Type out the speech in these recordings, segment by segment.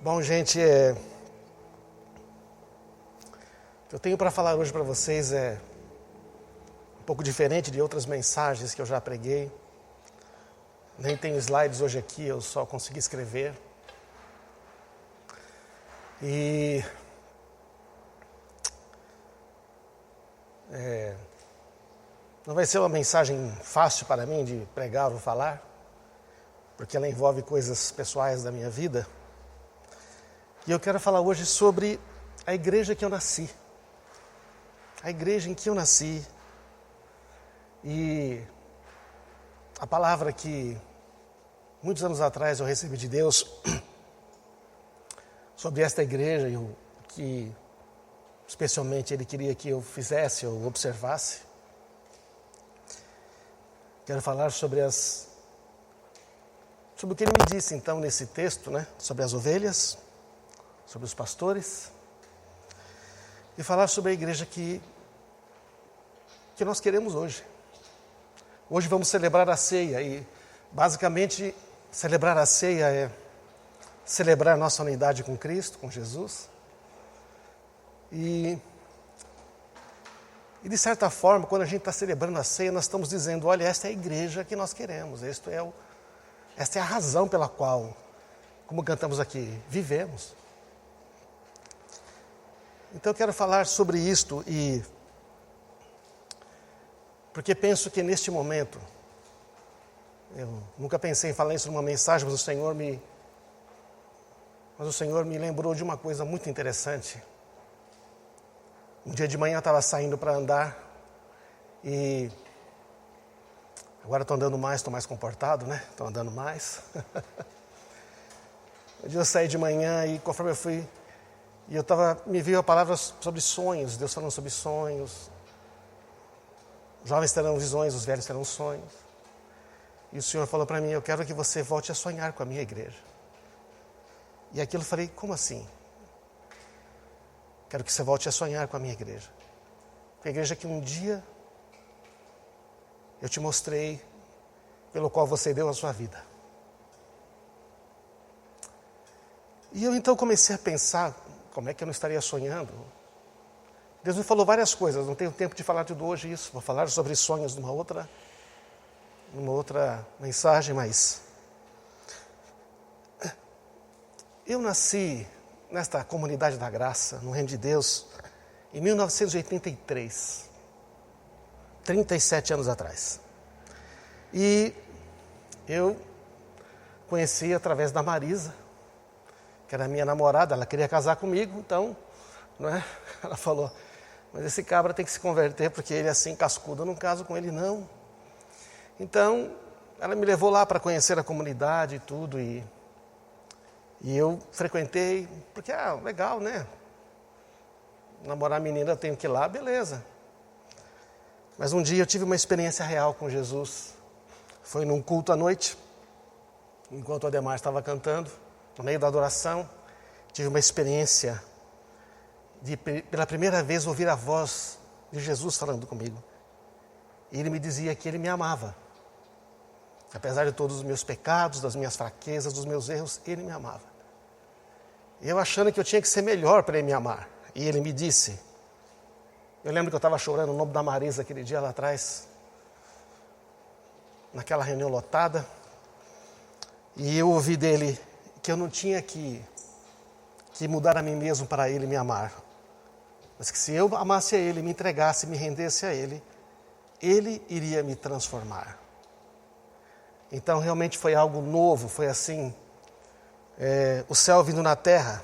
Bom, gente, o que eu tenho para falar hoje para vocês é um pouco diferente de outras mensagens que eu já preguei. Nem tenho slides hoje aqui, eu só consegui escrever. E não vai ser uma mensagem fácil para mim de pregar ou falar, porque ela envolve coisas pessoais da minha vida. E eu quero falar hoje sobre a igreja que eu nasci. A igreja em que eu nasci. E a palavra que muitos anos atrás eu recebi de Deus sobre esta igreja e o que especialmente Ele queria que eu fizesse ou observasse. Quero falar sobre o que Ele me disse então nesse texto, sobre as ovelhas, sobre os pastores, e falar sobre a igreja que nós queremos hoje. Hoje vamos celebrar a ceia e, basicamente, celebrar a ceia é celebrar a nossa unidade com Cristo, com Jesus. E de certa forma, quando a gente está celebrando a ceia, nós estamos dizendo, olha, esta é a igreja que nós queremos, esta é a razão pela qual, como cantamos aqui, vivemos. Então eu quero falar sobre isto porque penso que neste momento, eu nunca pensei em falar isso numa mensagem, mas o Senhor me lembrou de uma coisa muito interessante. Um dia de manhã eu estava saindo para andar e agora estou andando mais, estou mais comportado, estou andando mais. Um dia eu saí de manhã e conforme eu fui, me veio a palavra sobre sonhos, Deus falando sobre sonhos. Os jovens terão visões, os velhos terão sonhos. E o Senhor falou para mim, eu quero que você volte a sonhar com a minha igreja. E aquilo eu falei, como assim? Quero que você volte a sonhar com a minha igreja. Com a igreja que um dia eu te mostrei, pelo qual você deu a sua vida. E eu então comecei a pensar, como é que eu não estaria sonhando? Deus me falou várias coisas, não tenho tempo de falar tudo hoje isso. Vou falar sobre sonhos numa outra mensagem, mas eu nasci nesta comunidade da graça, no Reino de Deus, em 1983, 37 anos atrás. E eu conheci através da Marisa, que era minha namorada, ela queria casar comigo, então, ela falou, mas esse cabra tem que se converter, porque ele é assim, cascudo, eu não caso com ele não. Então, ela me levou lá para conhecer a comunidade e tudo, e eu frequentei, porque, legal, namorar menina, eu tenho que ir lá, beleza. Mas um dia eu tive uma experiência real com Jesus. Foi num culto à noite, enquanto o Ademar estava cantando, no meio da adoração, tive uma experiência de, pela primeira vez, ouvir a voz de Jesus falando comigo. E Ele me dizia que Ele me amava. Apesar de todos os meus pecados, das minhas fraquezas, dos meus erros, Ele me amava. Eu achando que eu tinha que ser melhor para Ele me amar. E Ele me disse, eu lembro que eu estava chorando o nome da Marisa aquele dia lá atrás, naquela reunião lotada, e eu ouvi dele que eu não tinha que mudar a mim mesmo para Ele me amar, mas que se eu amasse a Ele, me entregasse, me rendesse a Ele, Ele iria me transformar. Então realmente foi algo novo, foi assim, o céu vindo na terra.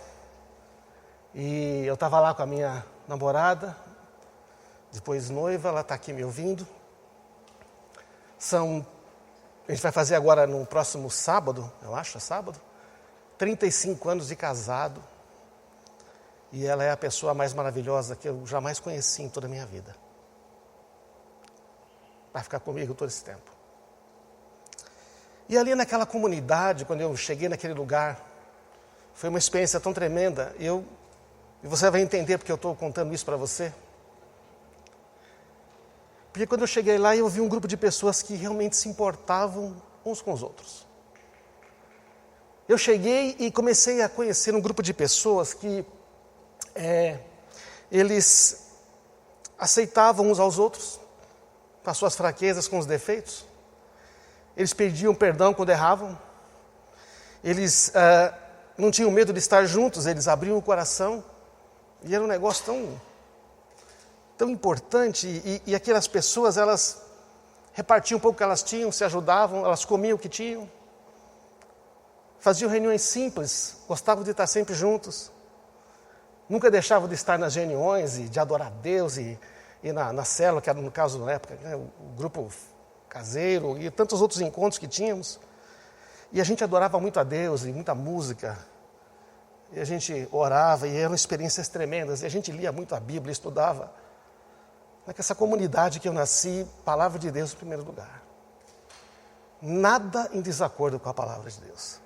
E eu estava lá com a minha namorada, depois noiva, ela está aqui me ouvindo. A gente vai fazer agora no próximo sábado, eu acho, é sábado, 35 anos de casado. E ela é a pessoa mais maravilhosa que eu jamais conheci em toda a minha vida. Vai ficar comigo todo esse tempo. E ali naquela comunidade, quando eu cheguei naquele lugar, foi uma experiência tão tremenda. E você vai entender porque eu estou contando isso para você. Porque quando eu cheguei lá, eu vi um grupo de pessoas que realmente se importavam uns com os outros. eu cheguei e comecei a conhecer um grupo de pessoas que eles aceitavam uns aos outros, com as suas fraquezas, com os defeitos. Eles pediam perdão quando erravam. Eles não tinham medo de estar juntos, eles abriam o coração. E era um negócio tão importante. E aquelas pessoas, elas repartiam um pouco o que elas tinham, se ajudavam, elas comiam o que tinham. Faziam reuniões simples, gostavam de estar sempre juntos. Nunca deixavam de estar nas reuniões e de adorar a Deus e na célula, que era no caso na época, né, o grupo caseiro e tantos outros encontros que tínhamos. E a gente adorava muito a Deus e muita música. E a gente orava e eram experiências tremendas. E a gente lia muito a Bíblia, estudava. Nessa comunidade que eu nasci, palavra de Deus em primeiro lugar. Nada em desacordo com a palavra de Deus.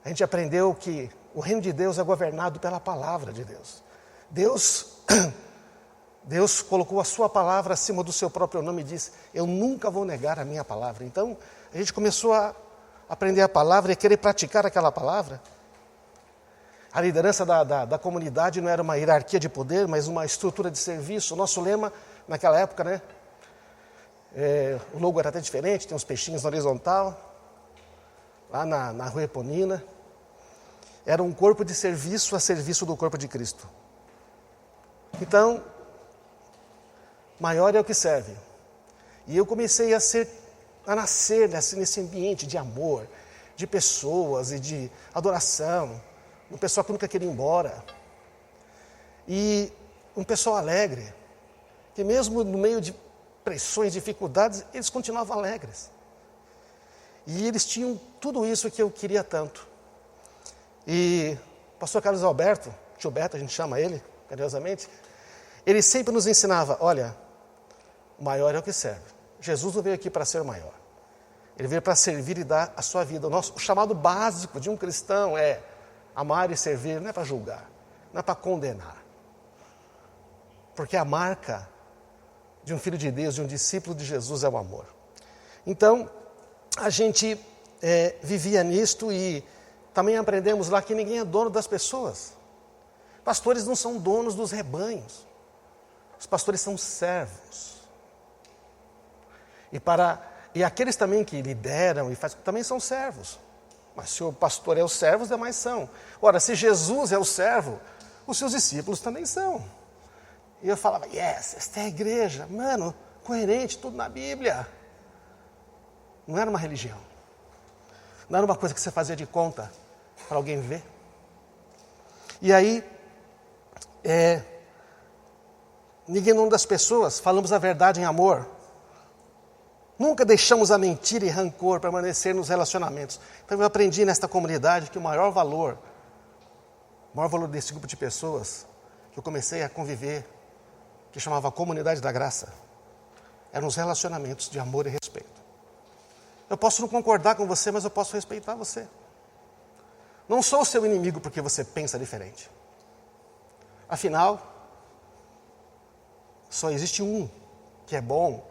A gente aprendeu que o reino de Deus é governado pela palavra de Deus. Deus colocou a sua palavra acima do seu próprio nome e disse: eu nunca vou negar a minha palavra. Então, a gente começou a aprender a palavra e a querer praticar aquela palavra. A liderança da comunidade não era uma hierarquia de poder, mas uma estrutura de serviço. O nosso lema, naquela época, né? O logo era até diferente, tem uns peixinhos na horizontal, lá na Rua Eponina. Era um corpo de serviço a serviço do corpo de Cristo. Então, maior é o que serve. E eu comecei a nascer nesse ambiente de amor, de pessoas e de adoração. Um pessoal que nunca queria ir embora. E um pessoal alegre, que mesmo no meio de pressões, dificuldades, eles continuavam alegres. E eles tinham tudo isso que eu queria tanto. E o pastor Carlos Alberto, tio Beto a gente chama ele, carinhosamente, ele sempre nos ensinava: olha, o maior é o que serve. Jesus não veio aqui para ser o maior. Ele veio para servir e dar a sua vida. O chamado básico de um cristão é amar e servir, não é para julgar, não é para condenar. Porque a marca de um filho de Deus, de um discípulo de Jesus é o amor. Então, a gente vivia nisto e também aprendemos lá que ninguém é dono das pessoas. Pastores não são donos dos rebanhos. Os pastores são servos. E aqueles também que lideram e fazem, também são servos. Mas se o pastor é o servo, os demais são. Ora, se Jesus é o servo, os seus discípulos também são. E eu falava: yes, esta é a igreja. Mano, coerente, tudo na Bíblia. Não era uma religião. Não era uma coisa que você fazia de conta para alguém ver. E aí, ninguém é dono das pessoas, falamos a verdade em amor. Nunca deixamos a mentira e rancor permanecer nos relacionamentos. Então eu aprendi nesta comunidade que o maior valor desse grupo de pessoas, que eu comecei a conviver, que chamava Comunidade da Graça, eram os relacionamentos de amor e respeito. Eu posso não concordar com você, mas eu posso respeitar você. Não sou seu inimigo porque você pensa diferente. Afinal, só existe um que é bom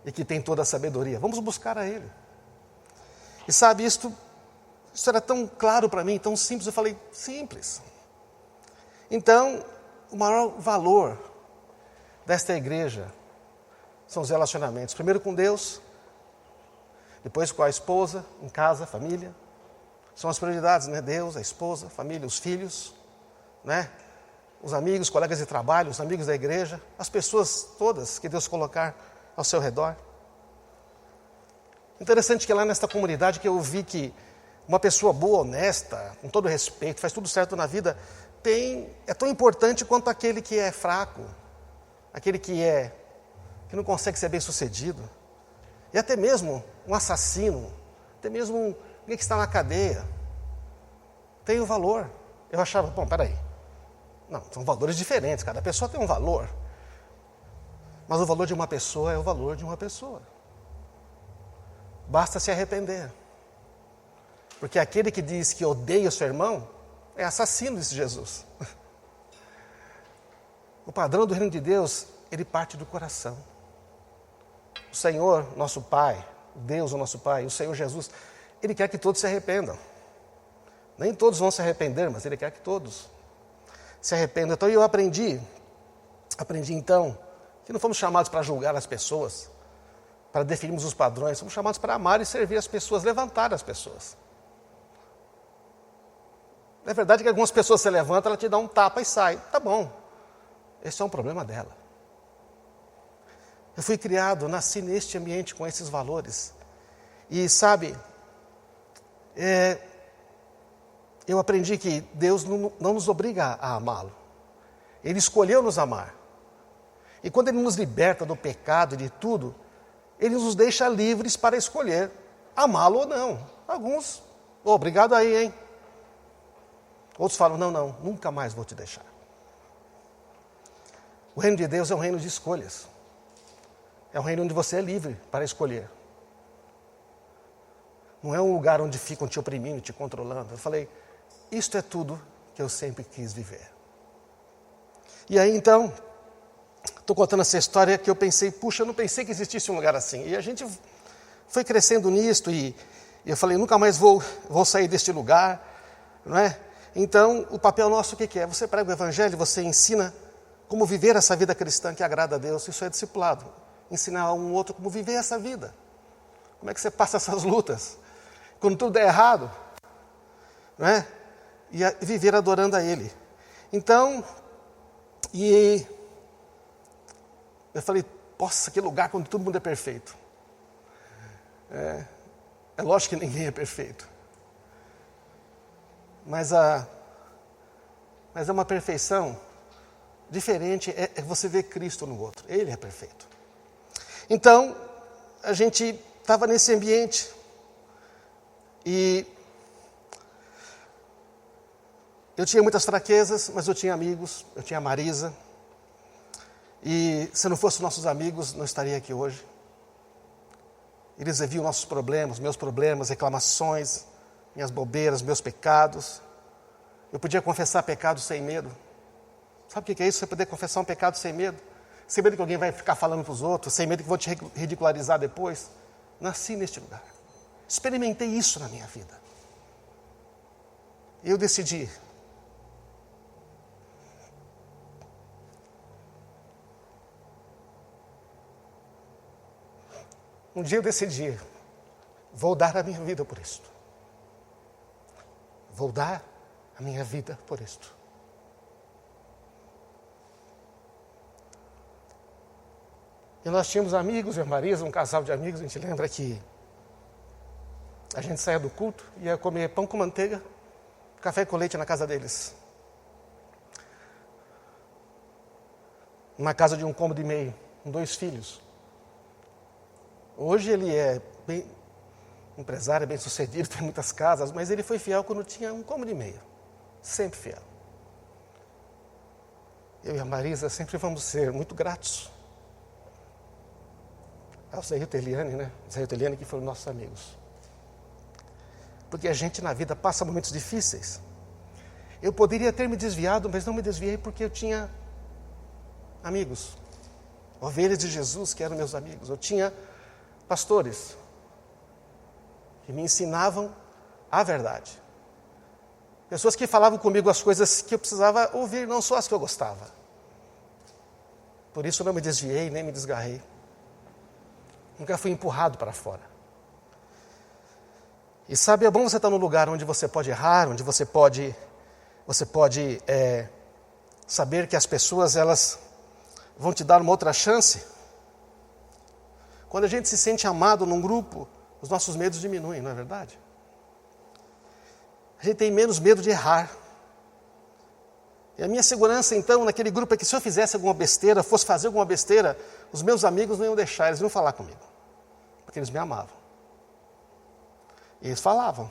e que tem toda a sabedoria. Vamos buscar a Ele. E sabe, isso era tão claro para mim, tão simples. Eu falei: simples. Então, o maior valor desta igreja são os relacionamentos. Primeiro com Deus, depois com a esposa, em casa, família. São as prioridades, né? Deus, a esposa, a família, os filhos, né? Os amigos, colegas de trabalho, os amigos da igreja, as pessoas todas que Deus colocar ao seu redor. Interessante que lá nesta comunidade que eu vi que uma pessoa boa, honesta, com todo respeito, faz tudo certo na vida, é tão importante quanto aquele que é fraco, aquele que não consegue ser bem sucedido, e até mesmo um assassino, até mesmo alguém que está na cadeia, tem um valor. Eu achava, bom, peraí, não, são valores diferentes, cada pessoa tem um valor, mas o valor de uma pessoa é o valor de uma pessoa. Basta se arrepender. Porque aquele que diz que odeia o seu irmão é assassino, disse Jesus. O padrão do reino de Deus, ele parte do coração. O Senhor, nosso Pai, Deus, o nosso Pai, o Senhor Jesus, Ele quer que todos se arrependam. Nem todos vão se arrepender, mas Ele quer que todos se arrependam. Então eu aprendi então, que não fomos chamados para julgar as pessoas, para definirmos os padrões, somos chamados para amar e servir as pessoas, levantar as pessoas. É verdade que algumas pessoas se levantam, ela te dá um tapa e sai. Tá bom, esse é um problema dela. Eu fui criado, nasci neste ambiente com esses valores. E sabe, eu aprendi que Deus não nos obriga a amá-lo. Ele escolheu nos amar. E quando Ele nos liberta do pecado e de tudo, Ele nos deixa livres para escolher amá-lo ou não. Alguns, obrigado aí, hein? Outros falam, não, nunca mais vou te deixar. O reino de Deus é um reino de escolhas. É um reino onde você é livre para escolher. Não é um lugar onde ficam te oprimindo, te controlando. Eu falei, isto é tudo que eu sempre quis viver. E aí então, estou contando essa história que eu pensei, puxa, eu não pensei que existisse um lugar assim. E a gente foi crescendo nisto e eu falei, nunca mais vou sair deste lugar, não é? Então, o papel nosso o que é? Você prega o Evangelho, você ensina como viver essa vida cristã que agrada a Deus. Isso é discipulado. Ensinar a um outro como viver essa vida. Como é que você passa essas lutas? Quando tudo é errado, não é? E viver adorando a Ele. Então, e eu falei, poxa, que lugar quando todo mundo é perfeito. É lógico que ninguém é perfeito. Mas é uma perfeição diferente, é você ver Cristo no outro. Ele é perfeito. Então, a gente estava nesse ambiente e eu tinha muitas fraquezas, mas eu tinha amigos, eu tinha a Marisa. E se não fossem nossos amigos, não estaria aqui hoje. Eles viam nossos problemas, meus problemas, reclamações, minhas bobeiras, meus pecados. Eu podia confessar pecados sem medo. Sabe o que é isso? Você poder confessar um pecado sem medo? Sem medo que alguém vai ficar falando para os outros, sem medo que vão te ridicularizar depois. Nasci neste lugar. Experimentei isso na minha vida. Eu decidi. Um dia eu decidi, vou dar a minha vida por isto. Vou dar a minha vida por isto. E nós tínhamos amigos, eu e Marisa, um casal de amigos, a gente lembra que a gente saía do culto, ia comer pão com manteiga, café com leite na casa deles. Uma casa de 1,5 cômodo, com 2 filhos. Hoje ele é bem empresário, bem sucedido, tem muitas casas, mas ele foi fiel quando tinha 1,5 cômodo. Sempre fiel. Eu e a Marisa sempre vamos ser muito gratos ao Zé e Eliane, né? Zé e Eliane que foram nossos amigos. Porque a gente na vida passa momentos difíceis. Eu poderia ter me desviado, mas não me desviei porque eu tinha amigos. Ovelhas de Jesus que eram meus amigos. Eu tinha pastores que me ensinavam a verdade. Pessoas que falavam comigo as coisas que eu precisava ouvir, não só as que eu gostava. Por isso eu não me desviei, nem me desgarrei. Nunca fui empurrado para fora. E sabe, é bom você estar num lugar onde você pode errar, onde você pode saber que as pessoas elas vão te dar uma outra chance. Quando a gente se sente amado num grupo, os nossos medos diminuem, não é verdade? A gente tem menos medo de errar. E a minha segurança, então, naquele grupo é que se eu fizesse alguma besteira, fosse fazer alguma besteira, os meus amigos não iam deixar, eles iam falar comigo. Porque eles me amavam. E eles falavam.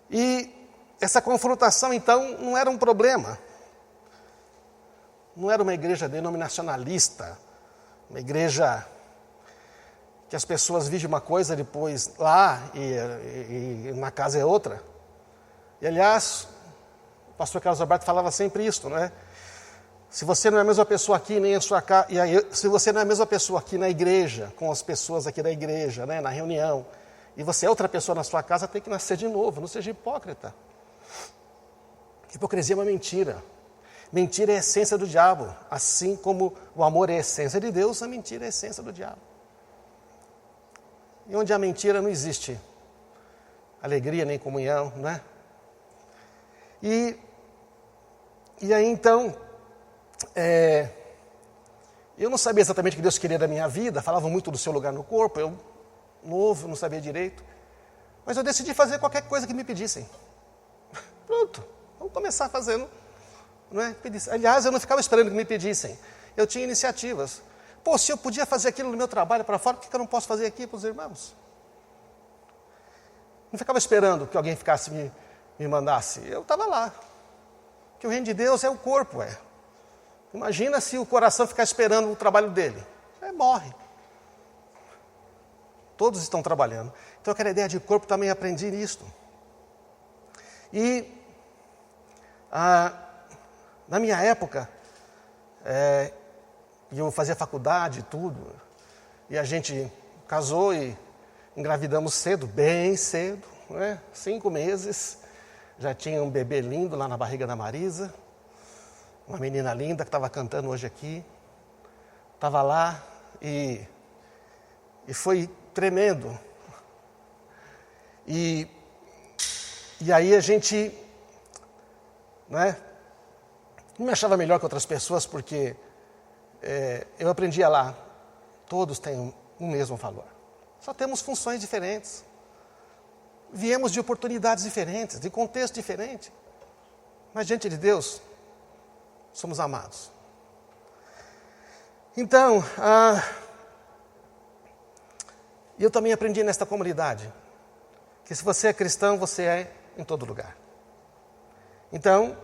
E essa confrontação, então, não era um problema. Não era uma igreja denominacionalista, uma igreja que as pessoas vivem uma coisa, depois lá e na casa é outra. E, aliás, o pastor Carlos Alberto falava sempre isso, não é? Se você não é a mesma pessoa aqui, nem em sua casa, se você não é a mesma pessoa aqui na igreja, com as pessoas aqui da igreja, né, na reunião, e você é outra pessoa na sua casa, tem que nascer de novo, não seja hipócrita. Hipocrisia é uma mentira. Mentira é a essência do diabo, assim como o amor é a essência de Deus, a mentira é a essência do diabo. E onde há mentira não existe alegria nem comunhão, não é? E aí então, eu não sabia exatamente o que Deus queria da minha vida, falava muito do seu lugar no corpo, eu novo, não sabia direito, mas eu decidi fazer qualquer coisa que me pedissem. Pronto, vamos começar fazendo, não é? Aliás, eu não ficava esperando que me pedissem, eu tinha iniciativas. Pô, se eu podia fazer aquilo no meu trabalho para fora, por que eu não posso fazer aqui para os irmãos? Não ficava esperando que alguém ficasse me mandasse, eu estava lá. Que o reino de Deus é o corpo, Imagina se o coração ficar esperando o trabalho dele. Morre. Todos estão trabalhando. Então aquela ideia de corpo também aprendi nisto. E na minha época, eu fazia faculdade e tudo, e a gente casou e engravidamos cedo, bem cedo, 5 meses. Já tinha um bebê lindo lá na barriga da Marisa, uma menina linda que estava cantando hoje aqui. Estava lá e foi tremendo. E aí a gente, não me achava melhor que outras pessoas, porque eu aprendia lá, todos têm o mesmo valor. Só temos funções diferentes. Viemos de oportunidades diferentes, de contexto diferente. Mas diante de Deus, somos amados. Então, eu também aprendi nesta comunidade que se você é cristão, você é em todo lugar. Então,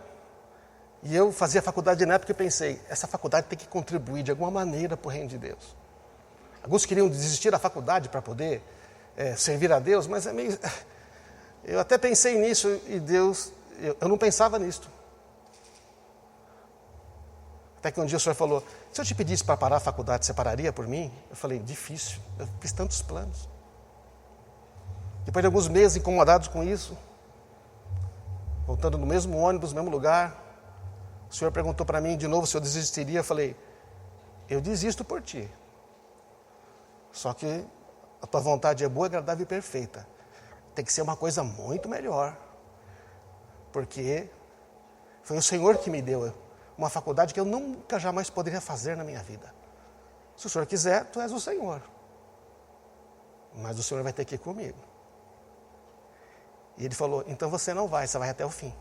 e eu fazia faculdade na época e pensei, essa faculdade tem que contribuir de alguma maneira para o reino de Deus. Alguns queriam desistir da faculdade para poder servir a Deus, mas eu até pensei nisso e Deus, eu não pensava nisto. Até que um dia o senhor falou, se eu te pedisse para parar a faculdade, você pararia por mim? Eu falei, difícil, eu fiz tantos planos. Depois de alguns meses incomodados com isso, voltando no mesmo ônibus, no mesmo lugar, o senhor perguntou para mim de novo se eu desistiria. Eu falei, eu desisto por ti. Só que a tua vontade é boa, agradável e perfeita. Tem que ser uma coisa muito melhor. Porque foi o Senhor que me deu uma faculdade que eu nunca jamais poderia fazer na minha vida. Se o senhor quiser, tu és o Senhor. Mas o senhor vai ter que ir comigo. E ele falou, então você não vai, você vai até o fim.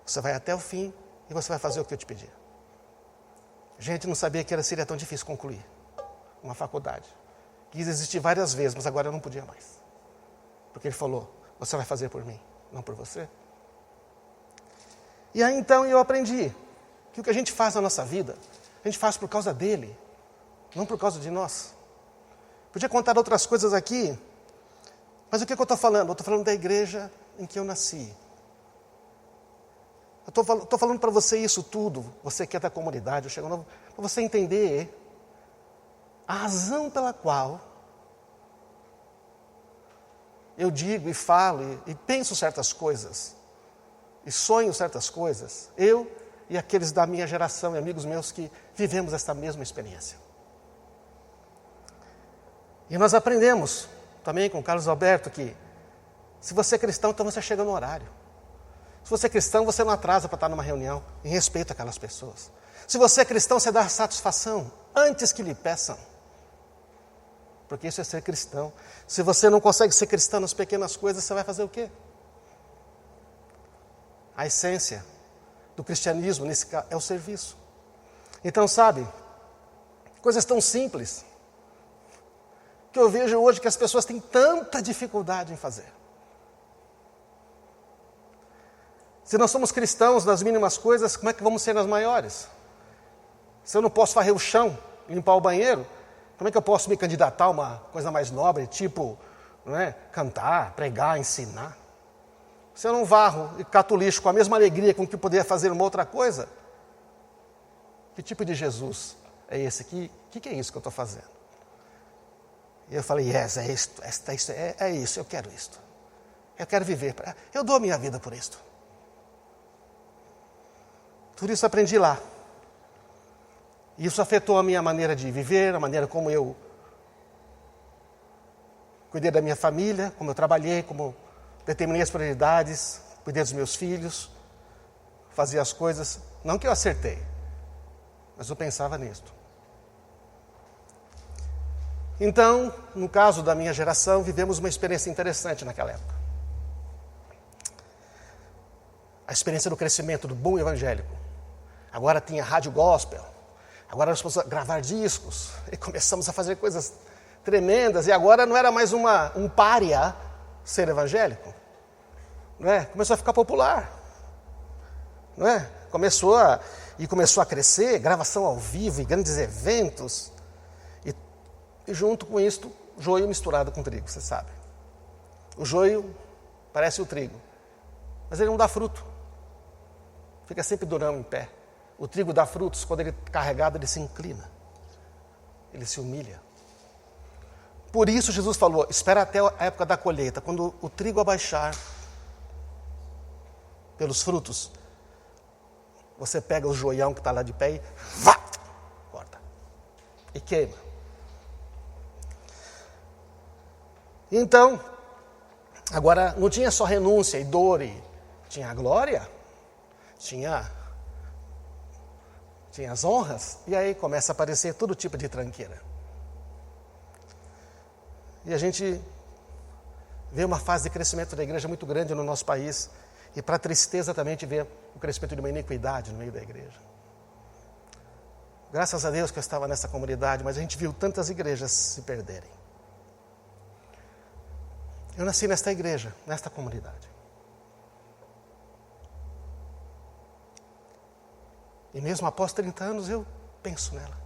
Você vai até o fim e você vai fazer o que eu te pedi. Gente, não sabia que seria tão difícil concluir uma faculdade. Quis desistir várias vezes, mas agora eu não podia mais. Porque ele falou, você vai fazer por mim, não por você. E aí então eu aprendi que o que a gente faz na nossa vida, a gente faz por causa dele, não por causa de nós. Podia contar outras coisas aqui, mas o que eu estou falando? Eu estou falando da igreja em que eu nasci. Eu estou falando para você isso tudo, você que é da comunidade, eu chego novo, para você entender a razão pela qual eu digo e falo e penso certas coisas, e sonho certas coisas, eu e aqueles da minha geração e amigos meus que vivemos essa mesma experiência. E nós aprendemos também com o Carlos Alberto que se você é cristão, então você chega no horário. Se você é cristão, você não atrasa para estar numa reunião, em respeito àquelas pessoas. Se você é cristão, você dá satisfação antes que lhe peçam. Porque isso é ser cristão. Se você não consegue ser cristão nas pequenas coisas, você vai fazer o quê? A essência do cristianismo, nesse caso, é o serviço. Então, sabe, coisas tão simples que eu vejo hoje que as pessoas têm tanta dificuldade em fazer. Se nós somos cristãos nas mínimas coisas, como é que vamos ser nas maiores? Se eu não posso varrer o chão, limpar o banheiro, como é que eu posso me candidatar a uma coisa mais nobre, tipo, cantar, pregar, ensinar? Se eu não varro e cato lixo com a mesma alegria com que eu poderia fazer uma outra coisa, que tipo de Jesus é esse? Que é isso que eu estou fazendo? E eu falei, é isso, eu quero isto. Eu quero viver, eu dou a minha vida por isto. Tudo isso aprendi lá. Isso afetou a minha maneira de viver, a maneira como eu cuidei da minha família, como eu trabalhei, como determinei as prioridades, cuidei dos meus filhos, fazia as coisas, não que eu acertei, mas eu pensava nisto. Então, no caso da minha geração, vivemos uma experiência interessante naquela época. A experiência do crescimento do boom evangélico. Agora tinha rádio gospel, agora nós podemos gravar discos, e começamos a fazer coisas tremendas, e agora não era mais um pária ser evangélico, não é? Começou a ficar popular, não é? Começou a crescer, gravação ao vivo e grandes eventos, e junto com isto, joio misturado com trigo, você sabe. O joio parece o trigo, mas ele não dá fruto, fica sempre durão em pé. O trigo dá frutos, quando ele é carregado, ele se inclina, ele se humilha. Por isso Jesus falou, espera até a época da colheita, quando o trigo abaixar pelos frutos, você pega o joião que está lá de pé e corta e queima. Então, agora não tinha só renúncia e dor, tinha a glória, tinha as honras, e aí começa a aparecer todo tipo de tranqueira. E a gente vê uma fase de crescimento da igreja muito grande no nosso país, e para tristeza também a gente vê o crescimento de uma iniquidade no meio da igreja. Graças a Deus que eu estava nessa comunidade, mas a gente viu tantas igrejas se perderem. Eu nasci nesta igreja, nesta comunidade. E mesmo após 30 anos eu penso nela.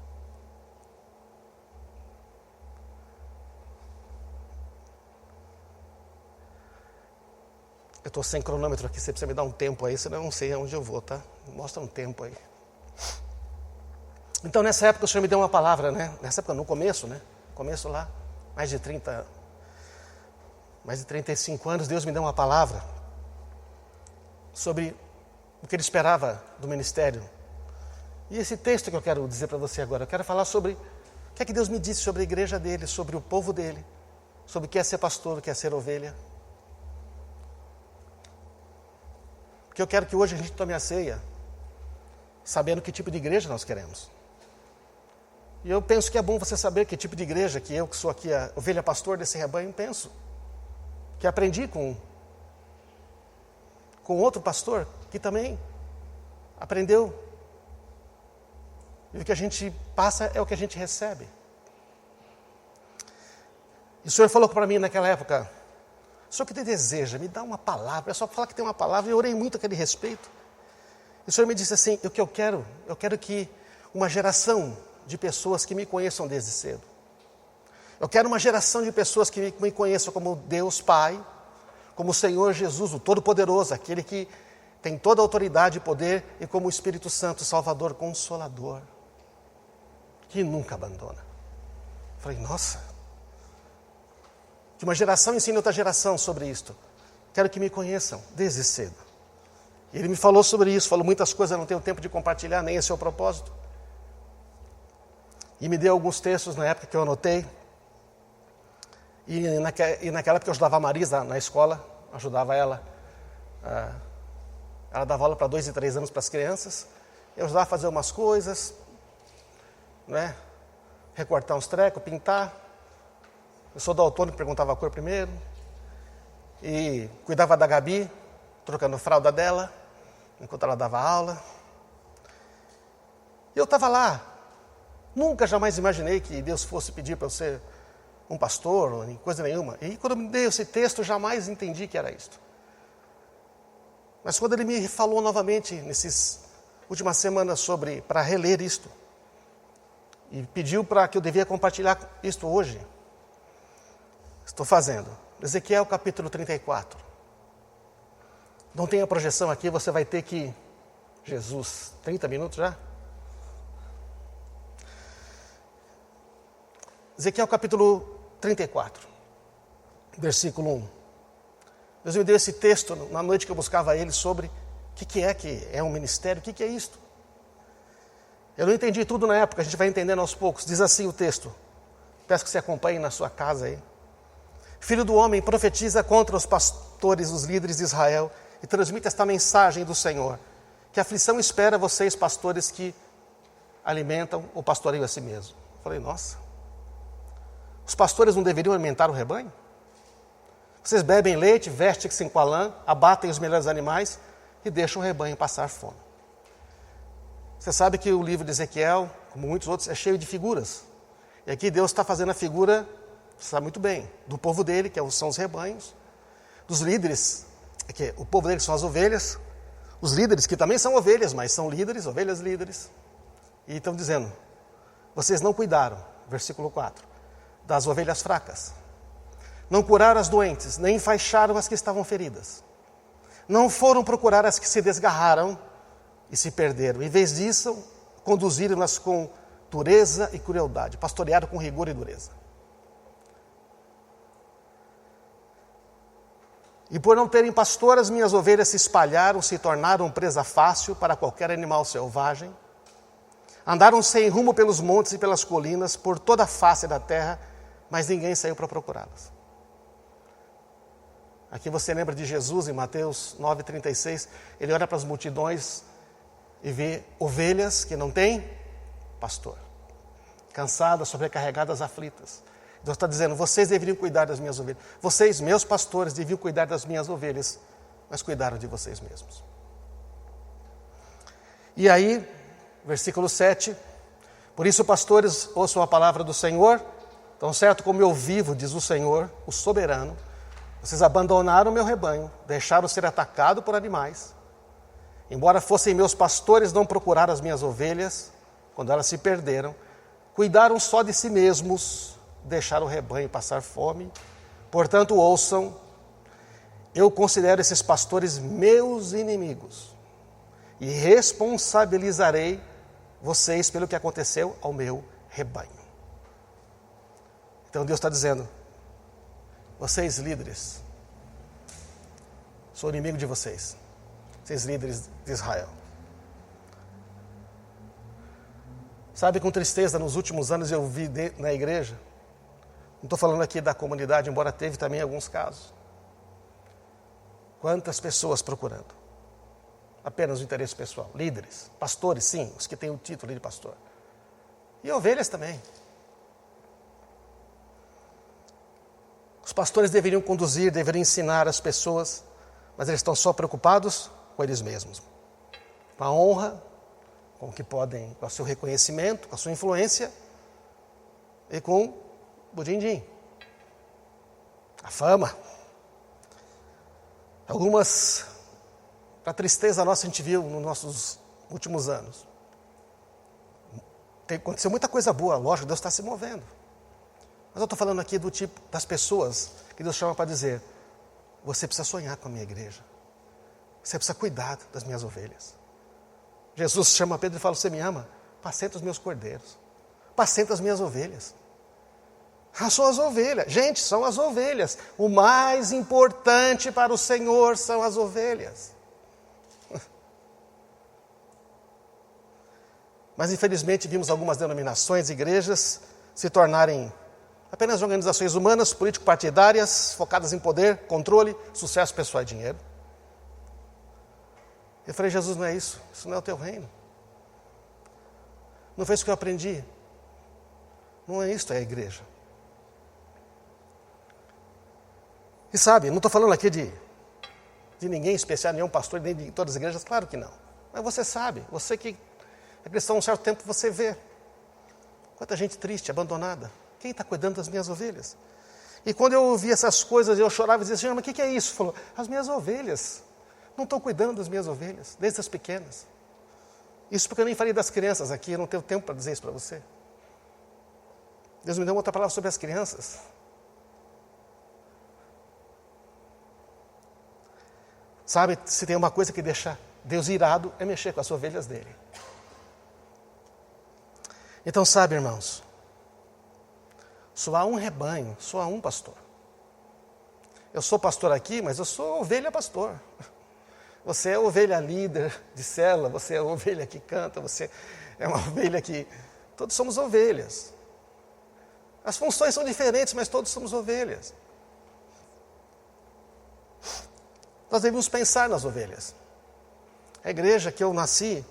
Eu estou sem cronômetro aqui, você precisa me dar um tempo aí, senão eu não sei aonde eu vou, tá? Mostra um tempo aí. Então nessa época o Senhor me deu uma palavra, né? Nessa época, no começo, né? Começo lá, mais de 35 anos, Deus me deu uma palavra sobre o que Ele esperava do ministério. E esse texto que eu quero dizer para você agora, eu quero falar sobre o que é que Deus me disse sobre a igreja dele, sobre o povo dele, sobre o que é ser pastor, o que é ser ovelha. Porque eu quero que hoje a gente tome a ceia, sabendo que tipo de igreja nós queremos. E eu penso que é bom você saber que tipo de igreja, que eu que sou aqui a ovelha pastor desse rebanho, penso. Que aprendi com outro pastor, que também aprendeu. E o que a gente passa é o que a gente recebe. E o Senhor falou para mim naquela época, o Senhor que te deseja, me dá uma palavra, é só falar que tem uma palavra, e eu orei muito a aquele respeito. E o Senhor me disse assim, o que eu quero que uma geração de pessoas que me conheçam desde cedo. Eu quero uma geração de pessoas que me conheçam como Deus Pai, como o Senhor Jesus, o Todo-Poderoso, aquele que tem toda a autoridade e poder, e como o Espírito Santo, Salvador, Consolador, que nunca abandona. Eu falei, nossa, que uma geração ensine outra geração sobre isto. Quero que me conheçam desde cedo. E ele me falou sobre isso, falou muitas coisas, eu não tenho tempo de compartilhar, nem esse é o propósito. E me deu alguns textos na época que eu anotei. E naquela época eu ajudava a Marisa na escola, ajudava ela. Ela dava aula para 2 e 3 anos para as crianças. Eu ajudava a fazer umas coisas, né? Recortar uns trecos, pintar. Eu sou daltônico, perguntava a cor primeiro. E cuidava da Gabi, trocando fralda dela, enquanto ela dava aula. E eu estava lá. Nunca, jamais imaginei que Deus fosse pedir para eu ser um pastor, nem coisa nenhuma. E quando me deu esse texto, jamais entendi que era isto. Mas quando ele me falou novamente, nessas últimas semanas, para reler isto, e pediu para que eu devia compartilhar isto hoje, estou fazendo. Ezequiel capítulo 34. Não tem a projeção aqui, você vai ter que... Jesus, 30 minutos já? Ezequiel capítulo 34, versículo 1. Deus me deu esse texto na noite que eu buscava ele sobre o que é um ministério, o que é isto. Eu não entendi tudo na época, a gente vai entendendo aos poucos. Diz assim o texto, peço que você acompanhe na sua casa aí. Filho do homem, profetiza contra os pastores, os líderes de Israel, e transmite esta mensagem do Senhor, que aflição espera vocês, pastores que alimentam ou pastoreiam a si mesmo. Eu falei, nossa, os pastores não deveriam alimentar o rebanho? Vocês bebem leite, vestem-se com a lã, abatem os melhores animais e deixam o rebanho passar fome. Você sabe que o livro de Ezequiel, como muitos outros, é cheio de figuras. E aqui Deus está fazendo a figura, você sabe muito bem, do povo dele, que são os rebanhos, dos líderes, que o povo dele são as ovelhas, os líderes, que também são ovelhas, mas são líderes, ovelhas líderes. E estão dizendo, vocês não cuidaram, versículo 4, das ovelhas fracas. Não curaram as doentes, nem enfaixaram as que estavam feridas. Não foram procurar as que se desgarraram e se perderam. Em vez disso, conduziram-nas com dureza e crueldade. Pastorearam com rigor e dureza. E por não terem pastor, as minhas ovelhas se espalharam, se tornaram presa fácil para qualquer animal selvagem. Andaram sem rumo pelos montes e pelas colinas, por toda a face da terra, mas ninguém saiu para procurá-las. Aqui você lembra de Jesus em Mateus 9,36, ele olha para as multidões e vê ovelhas que não têm pastor, cansadas, sobrecarregadas, aflitas. Deus está dizendo, vocês deveriam cuidar das minhas ovelhas. Vocês, meus pastores, deviam cuidar das minhas ovelhas, mas cuidaram de vocês mesmos. E aí, versículo 7, por isso, pastores, ouçam a palavra do Senhor, tão certo como eu vivo, diz o Senhor, o soberano, vocês abandonaram o meu rebanho, deixaram ser atacado por animais. Embora fossem meus pastores, não procuraram as minhas ovelhas, quando elas se perderam. Cuidaram só de si mesmos, deixaram o rebanho passar fome. Portanto, ouçam, eu considero esses pastores meus inimigos e responsabilizarei vocês pelo que aconteceu ao meu rebanho. Então Deus está dizendo, vocês líderes, sou inimigo de vocês, vocês líderes de Israel. Sabe, com tristeza, nos últimos anos eu vi na igreja, não estou falando aqui da comunidade, embora teve também alguns casos, quantas pessoas procurando apenas o interesse pessoal, líderes, pastores, sim, os que têm o título de pastor, e ovelhas também. Os pastores deveriam conduzir, deveriam ensinar as pessoas, mas eles estão só preocupados com eles mesmos. Com a honra, com o que podem, com o seu reconhecimento, com a sua influência e com o din-din, a fama. Algumas, para tristeza nossa, a gente viu nos nossos últimos anos. Aconteceu muita coisa boa, lógico, Deus está se movendo. Mas eu estou falando aqui do tipo das pessoas que Deus chama para dizer, você precisa sonhar com a minha igreja. Você precisa cuidar das minhas ovelhas. Jesus chama Pedro e fala, você me ama? Apacenta os meus cordeiros. Apacenta as minhas ovelhas. São as ovelhas. Gente, são as ovelhas. O mais importante para o Senhor são as ovelhas. Mas infelizmente vimos algumas denominações, igrejas, se tornarem apenas organizações humanas, político-partidárias, focadas em poder, controle, sucesso pessoal e dinheiro. Eu falei, Jesus, não é isso. Isso não é o teu reino. Não foi isso que eu aprendi. Não é isso, é a igreja. E sabe, não estou falando aqui de ninguém especial, nenhum pastor, nem de todas as igrejas, claro que não. Mas você sabe, você que é cristão há um certo tempo, você vê quanta gente triste, abandonada. Quem está cuidando das minhas ovelhas? E quando eu ouvia essas coisas, eu chorava e dizia, Senhor, mas o que é isso? Falou, as minhas ovelhas. Não estão cuidando das minhas ovelhas, desde as pequenas. Isso porque eu nem falei das crianças aqui, eu não tenho tempo para dizer isso para você. Deus me deu outra palavra sobre as crianças. Sabe, se tem uma coisa que deixa Deus irado, é mexer com as ovelhas dele. Então, sabe, irmãos, Só há um rebanho, só há um pastor. Eu sou pastor aqui, mas eu sou ovelha pastor. Você é ovelha líder de célula, você é ovelha que canta, você é uma ovelha que... Todos somos ovelhas. As funções são diferentes, mas todos somos ovelhas. Nós devemos pensar nas ovelhas. A igreja que eu nasci,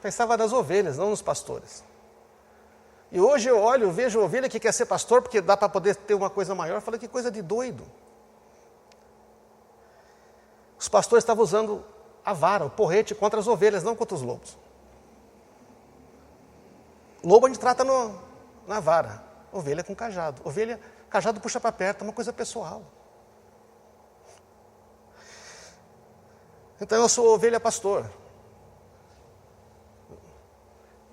pensava nas ovelhas, não nos pastores. E hoje eu olho, vejo ovelha que quer ser pastor porque dá para poder ter uma coisa maior. Eu falo, que coisa de doido. Os pastores estavam usando a vara, o porrete contra as ovelhas, não contra os lobos. Lobo a gente trata na vara, ovelha com cajado. Cajado puxa para perto, é uma coisa pessoal. Então eu sou ovelha pastor.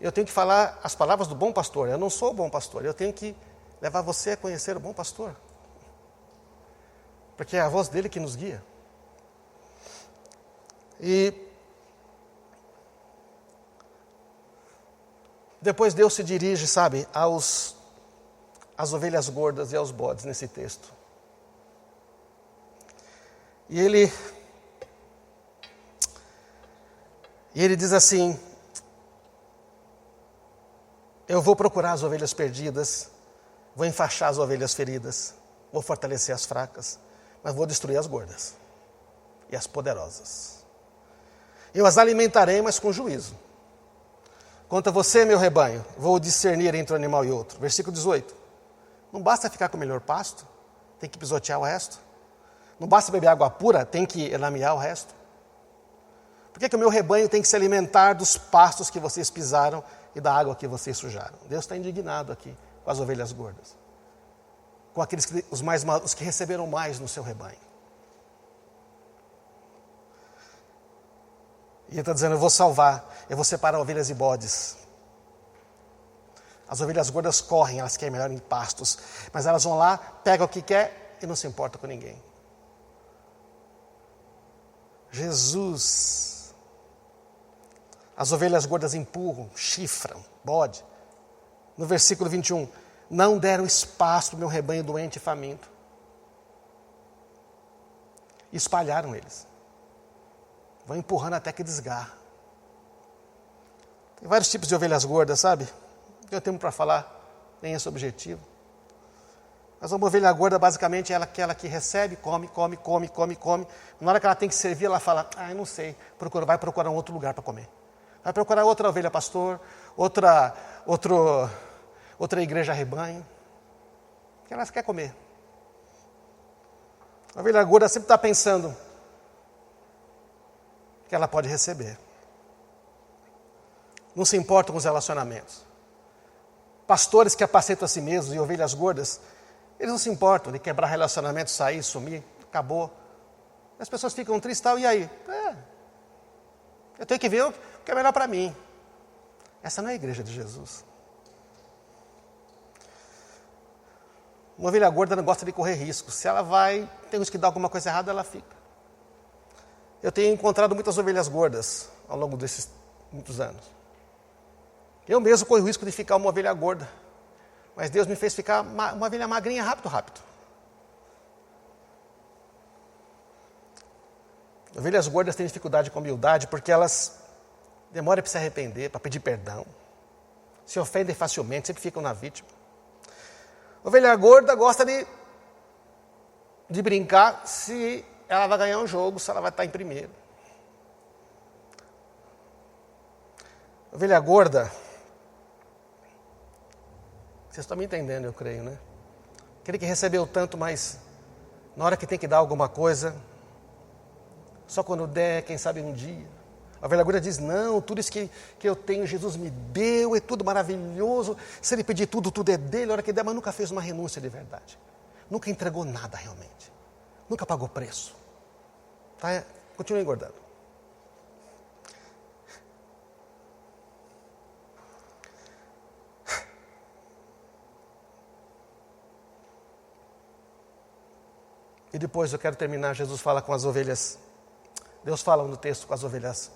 Eu tenho que falar as palavras do bom pastor. Eu não sou o bom pastor, eu tenho que levar você a conhecer o bom pastor. Porque é a voz dele que nos guia. E depois Deus se dirige, sabe, às ovelhas gordas e aos bodes nesse texto. E ele diz assim: eu vou procurar as ovelhas perdidas, vou enfaixar as ovelhas feridas, vou fortalecer as fracas, mas vou destruir as gordas e as poderosas. Eu as alimentarei, mas com juízo. Quanto a você, meu rebanho, vou discernir entre um animal e outro. Versículo 18. Não basta ficar com o melhor pasto, tem que pisotear o resto. Não basta beber água pura, tem que elamear o resto. Por que o meu rebanho tem que se alimentar dos pastos que vocês pisaram e da água que vocês sujaram? Deus está indignado aqui com as ovelhas gordas. Com aqueles os que receberam mais no seu rebanho. E ele está dizendo, eu vou salvar, eu vou separar ovelhas e bodes. As ovelhas gordas correm, elas querem melhor em pastos, mas elas vão lá, pegam o que quer e não se importam com ninguém. Jesus, as ovelhas gordas empurram, chifram, bode. No versículo 21, não deram espaço para o meu rebanho doente e faminto. Espalharam eles. Vão empurrando até que desgarra. Tem vários tipos de ovelhas gordas, sabe? Não tenho tempo para falar, nem esse objetivo. Mas uma ovelha gorda, basicamente, é aquela que recebe, come. Na hora que ela tem que servir, ela fala, eu não sei, vai procurar um outro lugar para comer. Vai procurar outra ovelha pastor, outra igreja rebanho. Que ela quer comer. A ovelha gorda sempre está pensando que ela pode receber. Não se importam com os relacionamentos. Pastores que apacentam a si mesmos e ovelhas gordas, eles não se importam de quebrar relacionamentos, sair, sumir, acabou. As pessoas ficam tristes, tal, e aí? Eu tenho que ver o que é melhor para mim. Essa não é a igreja de Jesus. Uma ovelha gorda não gosta de correr risco. Se ela tem risco de dar alguma coisa errada, ela fica. Eu tenho encontrado muitas ovelhas gordas ao longo desses muitos anos. Eu mesmo corro o risco de ficar uma ovelha gorda. Mas Deus me fez ficar uma ovelha magrinha rápido. Ovelhas gordas têm dificuldade com humildade porque elas demoram para se arrepender, para pedir perdão. Se ofendem facilmente, sempre ficam na vítima. Ovelha gorda gosta de brincar se ela vai ganhar um jogo, se ela vai estar em primeiro. Ovelha gorda, vocês estão me entendendo, eu creio, né? Aquele que recebeu tanto, mas na hora que tem que dar alguma coisa, só quando der, quem sabe um dia. A ovelha gorda diz, não, tudo isso que eu tenho, Jesus me deu, é tudo maravilhoso. Se ele pedir tudo, tudo é dele, a hora que der, mas nunca fez uma renúncia de verdade. Nunca entregou nada realmente. Nunca pagou preço. Tá? Continua engordando. E depois eu quero terminar, Jesus fala com as ovelhas. Deus fala no texto com as ovelhas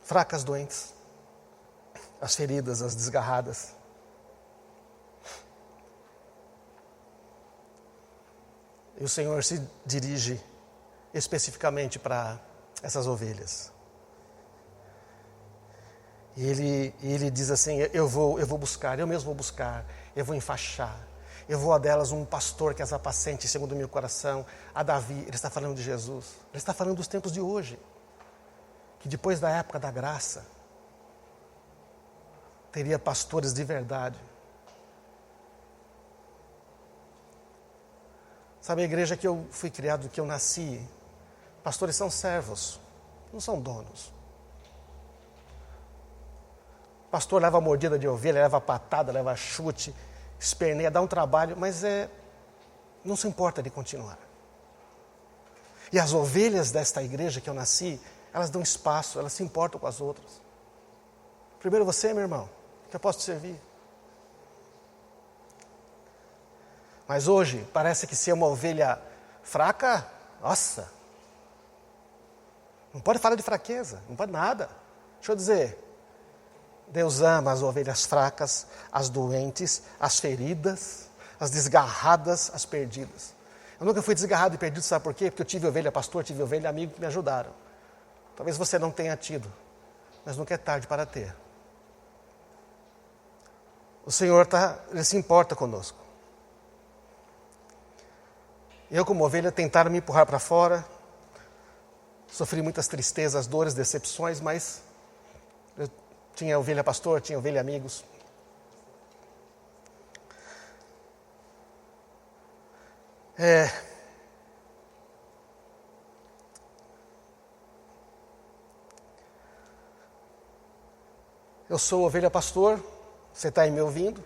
fracas, doentes, as feridas, as desgarradas. E o Senhor se dirige especificamente para essas ovelhas. E ele diz assim, eu vou buscar, eu mesmo vou buscar, eu vou enfaixar, eu vou a delas um pastor que as apacente segundo o meu coração. A Davi, ele está falando de Jesus, ele está falando dos tempos de hoje, que depois da época da graça, teria pastores de verdade. Sabe, a igreja que eu fui criado, que eu nasci, pastores são servos, não são donos. Pastor leva mordida de ovelha, leva patada, leva chute, esperneia, dá um trabalho, mas não se importa de continuar. E as ovelhas desta igreja que eu nasci, elas dão espaço, elas se importam com as outras. Primeiro você, meu irmão, que eu posso te servir. Mas hoje, parece que ser uma ovelha fraca, nossa, não pode falar de fraqueza, não pode nada. Deixa eu dizer, Deus ama as ovelhas fracas, as doentes, as feridas, as desgarradas, as perdidas. Eu nunca fui desgarrado e perdido, sabe por quê? Porque eu tive ovelha pastor, tive ovelha amigo que me ajudaram. Talvez você não tenha tido, mas nunca é tarde para ter. O Senhor Ele se importa conosco. Eu, como ovelha, tentaram me empurrar para fora. Sofri muitas tristezas, dores, decepções, mas eu tinha ovelha pastor, tinha ovelha amigos. Eu sou ovelha pastor, você está aí me ouvindo,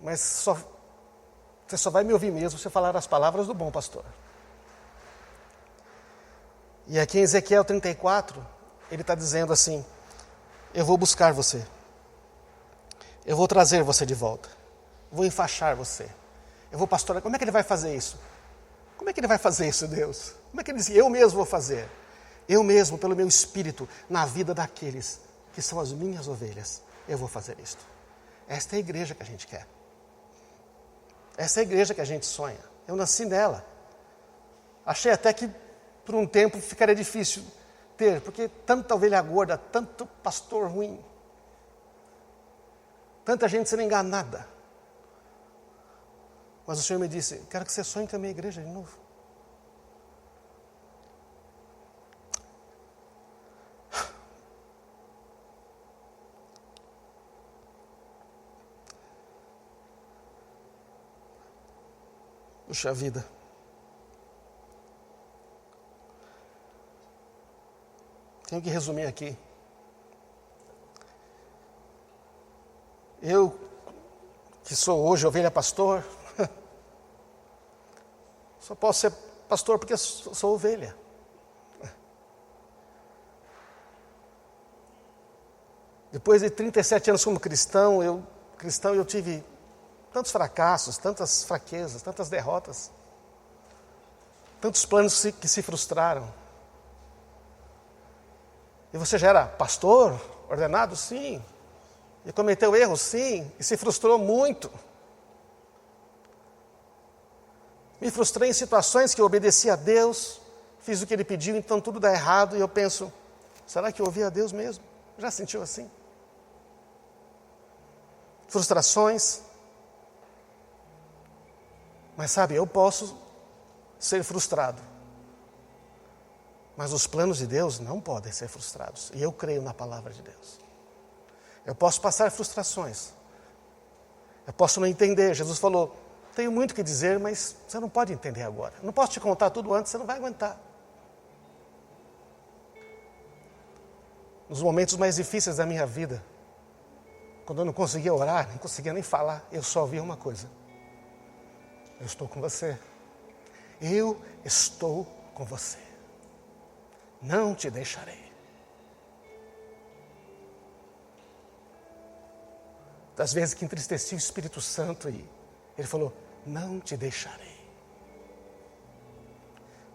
mas você só vai me ouvir mesmo se eu falar as palavras do bom pastor. E aqui em Ezequiel 34, ele está dizendo assim, eu vou buscar você, eu vou trazer você de volta, vou enfaixar você, eu vou pastorear. Como é que ele vai fazer isso? Como é que ele vai fazer isso, Deus? Como é que ele diz? Eu mesmo vou fazer, eu mesmo, pelo meu espírito, na vida daqueles que são as minhas ovelhas, eu vou fazer isto. Esta é a igreja que a gente quer. Essa é a igreja que a gente sonha. Eu nasci nela. Achei até que por um tempo ficaria difícil ter, porque tanta ovelha gorda, tanto pastor ruim, tanta gente sendo enganada. Mas o Senhor me disse, quero que você sonhe com a minha igreja de novo. Puxa vida. Tenho que resumir aqui. Eu, que sou hoje ovelha pastor, só posso ser pastor porque sou ovelha. Depois de 37 anos como cristão, eu tive tantos fracassos, tantas fraquezas, tantas derrotas, tantos planos que se frustraram. E você já era pastor, ordenado? Sim. E cometeu erros? Sim. E se frustrou muito. Me frustrei em situações que eu obedeci a Deus, fiz o que Ele pediu, então tudo dá errado. E eu penso, será que eu ouvi a Deus mesmo? Já sentiu assim? Frustrações. Mas sabe, eu posso ser frustrado. Mas os planos de Deus não podem ser frustrados. E eu creio na palavra de Deus. Eu posso passar frustrações. Eu posso não entender. Jesus falou, tenho muito o que dizer, mas você não pode entender agora. Eu não posso te contar tudo antes, você não vai aguentar. Nos momentos mais difíceis da minha vida, quando eu não conseguia orar, não conseguia nem falar, eu só ouvia uma coisa. Eu estou com você. Eu estou com você. Não te deixarei. Das vezes que entristeci o Espírito Santo e ele falou, não te deixarei.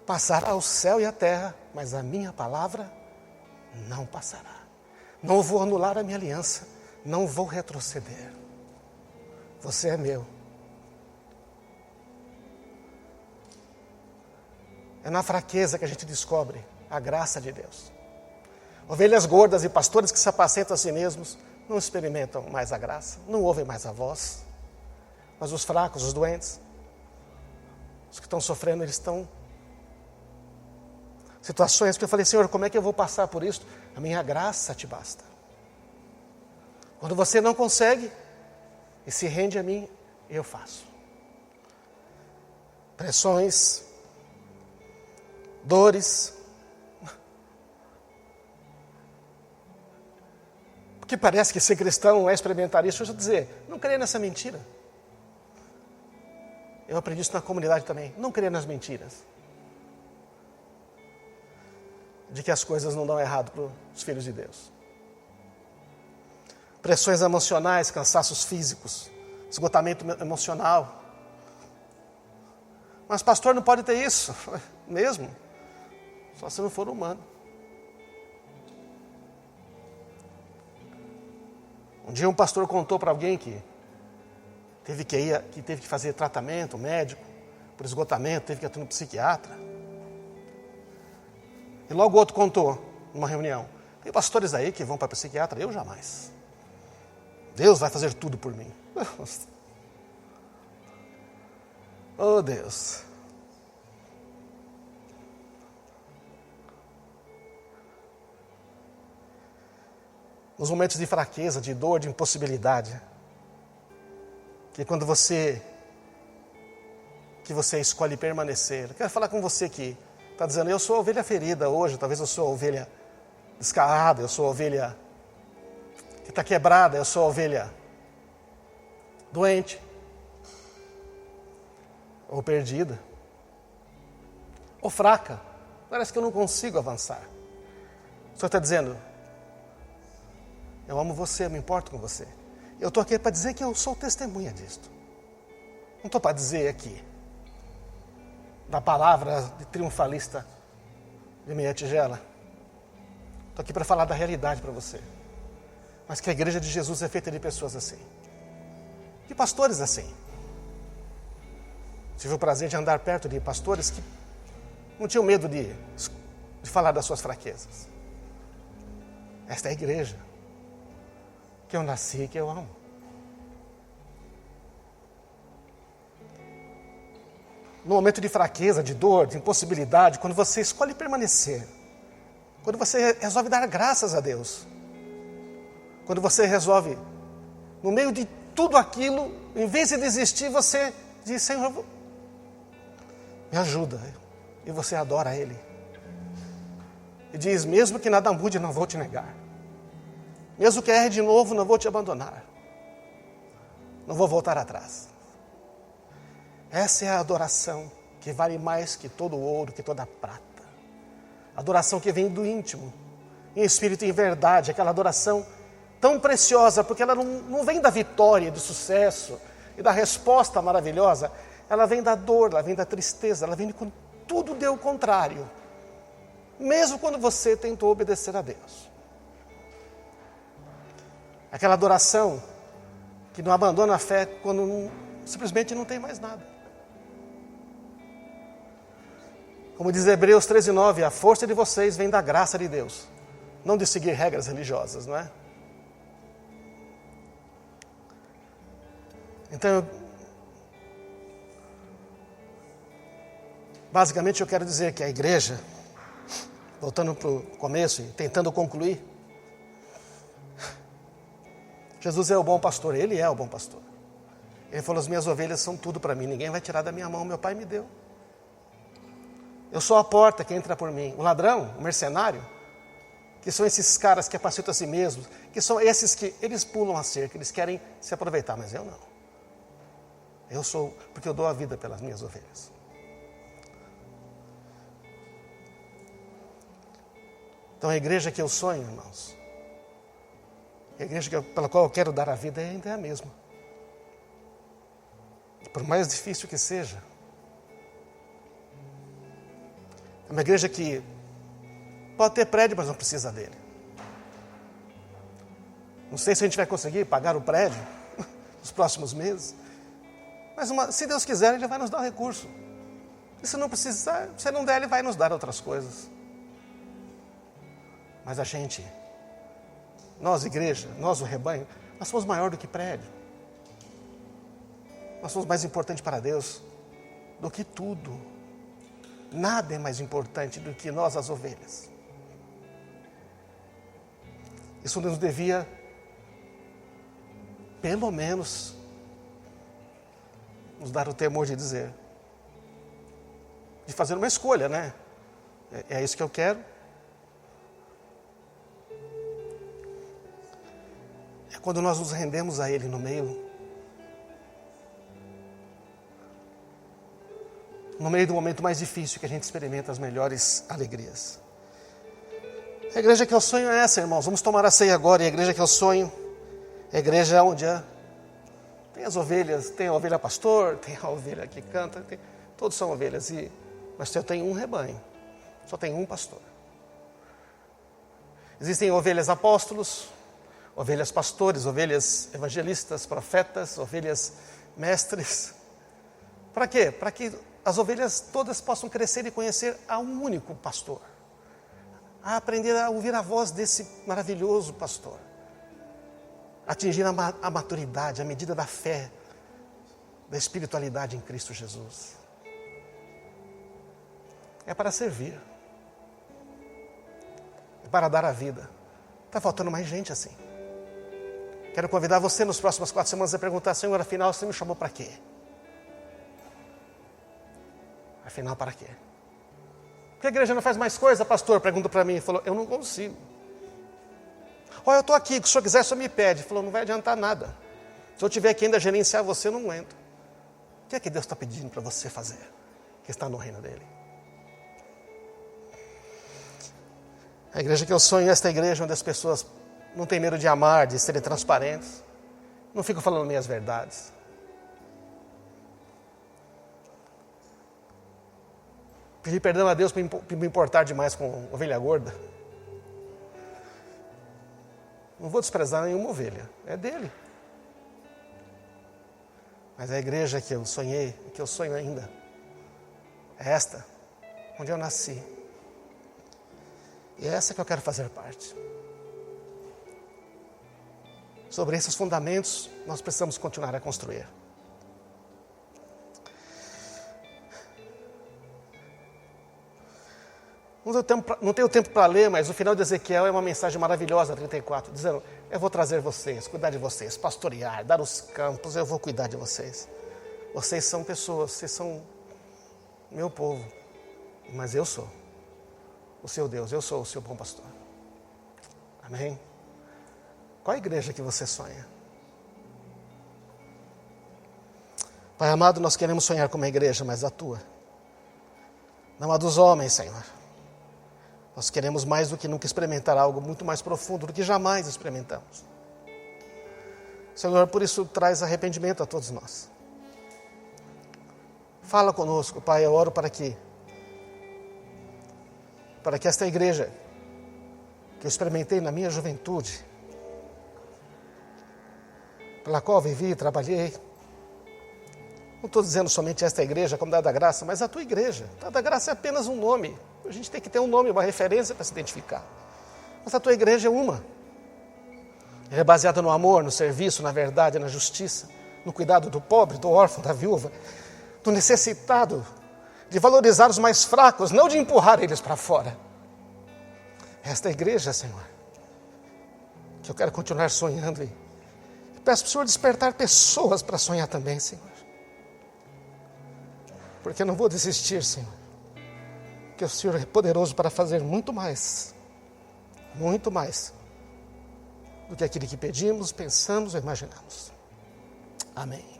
Passará o céu e a terra, mas a minha palavra não passará. Não vou anular a minha aliança, não vou retroceder. Você é meu. É na fraqueza que a gente descobre a graça de Deus. Ovelhas gordas e pastores que se apacentam a si mesmos não experimentam mais a graça, não ouvem mais a voz. Mas os fracos, os doentes, os que estão sofrendo, eles estão... Situações que eu falei, Senhor, como é que eu vou passar por isso? A minha graça te basta. Quando você não consegue e se rende a mim, eu faço. Pressões, dores, porque parece que ser cristão é experimentar isso. Deixa eu dizer, não creia nessa mentira. Eu aprendi isso na comunidade também. Não creia nas mentiras. De que as coisas não dão errado para os filhos de Deus. Pressões emocionais, cansaços físicos, esgotamento emocional. Mas pastor, não pode ter isso, mesmo. Só se não for humano. Um dia um pastor contou para alguém que teve que fazer tratamento médico por esgotamento, teve que ir no psiquiatra. E logo outro contou, numa reunião, tem pastores aí que vão para psiquiatra, eu jamais. Deus vai fazer tudo por mim. Oh Deus. Nos momentos de fraqueza, de dor, de impossibilidade, que quando você escolhe permanecer. Eu quero falar com você que está dizendo, eu sou a ovelha ferida hoje, talvez eu sou a ovelha descarada, eu sou a ovelha que está quebrada, eu sou a ovelha doente, ou perdida, ou fraca. Parece que eu não consigo avançar. O Senhor está dizendo, eu amo você, eu me importo com você. Eu estou aqui para dizer que eu sou testemunha disto. Não estou para dizer aqui da palavra de triunfalista de meia tigela. Estou aqui para falar da realidade para você. Mas que a igreja de Jesus é feita de pessoas assim. De pastores assim. Tive o prazer de andar perto de pastores que não tinham medo de falar das suas fraquezas. Esta é a igreja que eu nasci e que eu amo. No momento de fraqueza, de dor, de impossibilidade, quando você escolhe permanecer, quando você resolve dar graças a Deus, quando você resolve, no meio de tudo aquilo, em vez de desistir, você diz, Senhor, me ajuda. E você adora Ele. E diz, mesmo que nada mude, não vou te negar. Mesmo que erre de novo, não vou te abandonar. Não vou voltar atrás. Essa é a adoração que vale mais que todo ouro, que toda prata. Adoração que vem do íntimo, em espírito e em verdade. Aquela adoração tão preciosa, porque ela não vem da vitória, do sucesso e da resposta maravilhosa. Ela vem da dor, ela vem da tristeza, ela vem de quando tudo deu o contrário. Mesmo quando você tentou obedecer a Deus. Aquela adoração que não abandona a fé quando simplesmente não tem mais nada. Como diz Hebreus 13:9, a força de vocês vem da graça de Deus, não de seguir regras religiosas, não é? Então, basicamente eu quero dizer que a igreja, voltando para o começo e tentando concluir, Jesus é o bom pastor, Ele é o bom pastor. Ele falou, as minhas ovelhas são tudo para mim, ninguém vai tirar da minha mão, meu Pai me deu. Eu sou a porta que entra por mim. O ladrão, o mercenário, que são esses caras que apacentam a si mesmos, que são esses que eles pulam a cerca, eles querem se aproveitar, mas eu não. Eu sou, porque eu dou a vida pelas minhas ovelhas. Então a igreja que eu sonho, irmãos, a igreja pela qual eu quero dar a vida ainda é a mesma. Por mais difícil que seja. É uma igreja que pode ter prédio, mas não precisa dele. Não sei se a gente vai conseguir pagar o prédio nos próximos meses. Mas se Deus quiser, Ele vai nos dar um recurso. E se não precisar, se não der, Ele vai nos dar outras coisas. Mas a gente, nós igreja, nós o rebanho, nós somos maior do que prédio. Nós somos mais importantes para Deus do que tudo. Nada é mais importante do que nós, as ovelhas. Isso nos devia, pelo menos, nos dar o temor de dizer, de fazer uma escolha, né? É isso que eu quero. É quando nós nos rendemos a Ele no meio do momento mais difícil que a gente experimenta as melhores alegrias. A igreja que eu sonho é essa, irmãos. Vamos tomar a ceia agora. E a igreja que eu sonho é a igreja onde tem as ovelhas, tem a ovelha pastor, tem a ovelha que canta, todos são ovelhas. Mas eu tenho um rebanho, só tem um pastor. Existem ovelhas apóstolos, ovelhas pastores, ovelhas evangelistas, profetas, ovelhas mestres. Para quê? Para que as ovelhas todas possam crescer e conhecer a um único pastor. A aprender a ouvir a voz desse maravilhoso pastor. Atingir a maturidade, a medida da fé, da espiritualidade em Cristo Jesus. É para servir. É para dar a vida. Está faltando mais gente assim. Quero convidar você nas próximas 4 semanas a perguntar: Senhor, afinal você me chamou para quê? Afinal, para quê? Por que a igreja não faz mais coisa, pastor? Perguntou para mim. Ele falou: eu não consigo. Olha, eu estou aqui, se o senhor quiser, o senhor me pede. Ele falou: não vai adiantar nada. Se eu tiver que ainda gerenciar você, eu não entro. O que é que Deus está pedindo para você fazer, que está no reino dele? A igreja que eu sonho é esta igreja onde as pessoas não têm medo de amar, de serem transparentes. Não ficam falando meias verdades. Pedir perdão a Deus por me importar demais com ovelha gorda. Não vou desprezar nenhuma ovelha, é dele. Mas a igreja que eu sonhei, que eu sonho ainda, é esta, onde eu nasci. E é essa que eu quero fazer parte. Sobre esses fundamentos, nós precisamos continuar a construir. Não tenho tempo para ler, mas o final de Ezequiel é uma mensagem maravilhosa, 34, dizendo: eu vou trazer vocês, cuidar de vocês, pastorear, dar os campos, eu vou cuidar de vocês. Vocês são pessoas, vocês são meu povo, mas eu sou o seu Deus, eu sou o seu bom pastor. Amém? Qual a igreja que você sonha? Pai amado, nós queremos sonhar com uma igreja, mas a tua. Não a dos homens, Senhor. Nós queremos mais do que nunca experimentar algo muito mais profundo do que jamais experimentamos. Senhor, por isso traz arrependimento a todos nós. Fala conosco, Pai, eu oro para que esta igreja que eu experimentei na minha juventude, pela qual vivi e trabalhei, não estou dizendo somente esta igreja como Dada Graça, mas a tua igreja. Dada Graça é apenas um nome. A gente tem que ter um nome, uma referência para se identificar. Mas a tua igreja é uma. Ela é baseada no amor, no serviço, na verdade, na justiça, no cuidado do pobre, do órfão, da viúva, do necessitado, de valorizar os mais fracos, não de empurrar eles para fora. Esta igreja, Senhor, que eu quero continuar sonhando e peço para o Senhor despertar pessoas para sonhar também, Senhor. Porque eu não vou desistir, Senhor. Que o Senhor é poderoso para fazer muito mais do que aquilo que pedimos, pensamos ou imaginamos. Amém.